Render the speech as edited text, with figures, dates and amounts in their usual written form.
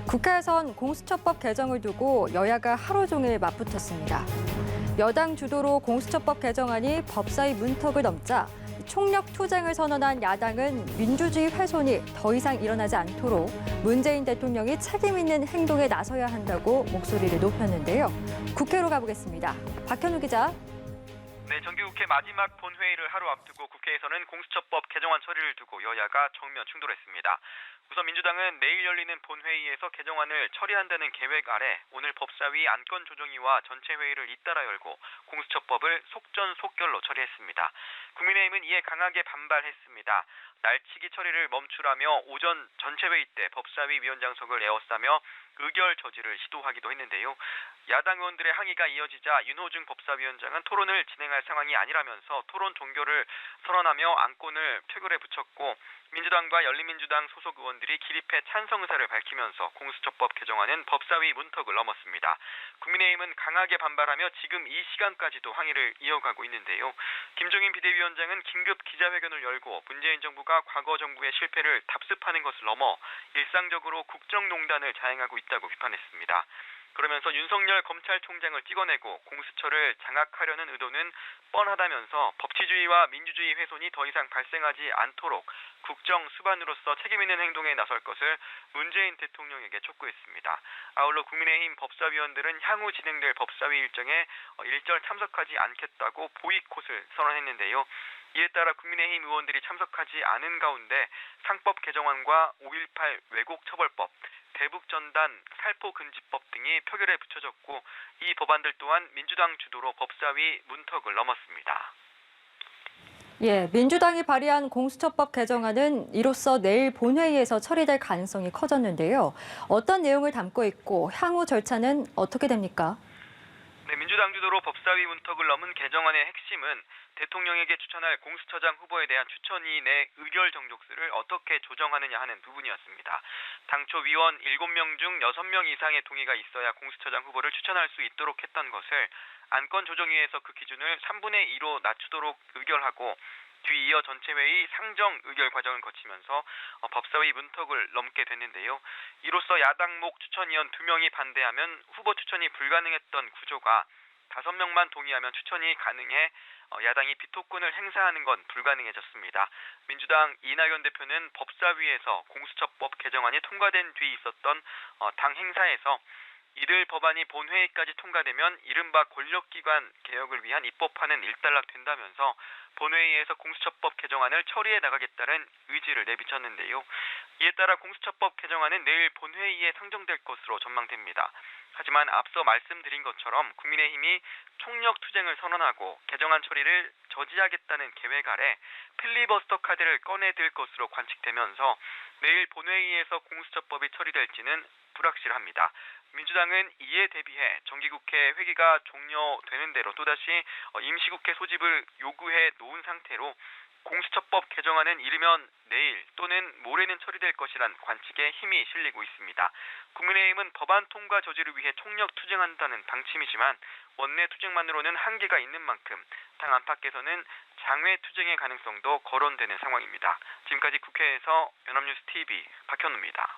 국회에선 공수처법 개정을 두고 여야가 하루 종일 맞붙었습니다. 여당 주도로 공수처법 개정안이 법사위 문턱을 넘자 총력 투쟁을 선언한 야당은 민주주의 훼손이 더 이상 일어나지 않도록 문재인 대통령이 책임 있는 행동에 나서야 한다고 목소리를 높였는데요. 국회로 가보겠습니다. 박현우 기자. 네, 정기국회 마지막 본회의를 하루 앞두고 국회에서는 공수처법 개정안 처리를 두고 여야가 정면 충돌했습니다. 우선 민주당은 내일 열리는 본회의에서 개정안을 처리한다는 계획 아래 오늘 법사위 안건조정위와 전체 회의를 잇따라 열고 공수처법을 속전속결로 처리했습니다. 국민의힘은 이에 강하게 반발했습니다. 날치기 처리를 멈추라며 오전 전체 회의 때 법사위 위원장석을 에워싸며 의결 저지를 시도하기도 했는데요. 야당 의원들의 항의가 이어지자 윤호중 법사위원장은 토론을 진행할 상황이 아니라면서 토론 종결을 선언하며 안건을 표결에 붙였고 민주당과 열린민주당 소속 의원들이 기립해 찬성 의사를 밝히면서 공수처법 개정안은 법사위 문턱을 넘었습니다. 국민의힘은 강하게 반발하며 지금 이 시간까지도 항의를 이어가고 있는데요. 김종인 비대위원장은 긴급 기자회견을 열고 문재인 정부가 과거 정부의 실패를 답습하는 것을 넘어 일상적으로 국정농단을 자행하고 있다고 비판했습니다. 그러면서 윤석열 검찰총장을 찍어내고 공수처를 장악하려는 의도는 뻔하다면서 법치주의와 민주주의 훼손이 더 이상 발생하지 않도록 국정 수반으로서 책임 있는 행동에 나설 것을 문재인 대통령에게 촉구했습니다. 아울러 국민의힘 법사위원들은 향후 진행될 법사위 일정에 일절 참석하지 않겠다고 보이콧을 선언했는데요. 이에 따라 국민의힘 의원들이 참석하지 않은 가운데 상법 개정안과 5.18 왜곡처벌법, 대북전단 살포금지법 등이 표결에 붙여졌고 이 법안들 또한 민주당 주도로 법사위 문턱을 넘었습니다. 민주당이 발의한 공수처법 개정안은 이로써 내일 본회의에서 처리될 가능성이 커졌는데요. 어떤 내용을 담고 있고 향후 절차는 어떻게 됩니까? 네, 민주당 주도로 법사위 문턱을 넘은 개정안의 핵심은 대통령에게 추천할 공수처장 후보에 대한 추천위 내 의결 정족수를 어떻게 조정하느냐 하는 부분이었습니다. 당초 위원 7명 중 6명 이상의 동의가 있어야 공수처장 후보를 추천할 수 있도록 했던 것을 안건조정위에서 그 기준을 3분의 2로 낮추도록 의결하고 뒤이어 전체 회의 상정 의결 과정을 거치면서 법사위 문턱을 넘게 됐는데요. 이로써 야당목 추천위원 2명이 반대하면 후보 추천이 불가능했던 구조가 5명만 동의하면 추천이 가능해 야당이 비토권을 행사하는 건 불가능해졌습니다. 민주당 이낙연 대표는 법사위에서 공수처법 개정안이 통과된 뒤 있었던 당 행사에서 이들 법안이 본회의까지 통과되면 이른바 권력기관 개혁을 위한 입법화는 일단락된다면서 본회의에서 공수처법 개정안을 처리해 나가겠다는 의지를 내비쳤는데요. 이에 따라 공수처법 개정안은 내일 본회의에 상정될 것으로 전망됩니다. 하지만 앞서 말씀드린 것처럼 국민의힘이 총력 투쟁을 선언하고 개정안 처리를 저지하겠다는 계획 아래 필리버스터 카드를 꺼내들 것으로 관측되면서 내일 본회의에서 공수처법이 처리될지는 불확실합니다. 민주당은 이에 대비해 정기국회 회기가 종료되는 대로 또다시 임시국회 소집을 요구해 놓은 상태로 공수처법 개정안은 이르면 내일 또는 모레는 처리될 것이란 관측에 힘이 실리고 있습니다. 국민의힘은 법안 통과 저지를 위해 총력 투쟁한다는 방침이지만 원내 투쟁만으로는 한계가 있는 만큼 당 안팎에서는 장외 투쟁의 가능성도 거론되는 상황입니다. 지금까지 국회에서 연합뉴스 TV 박현우입니다.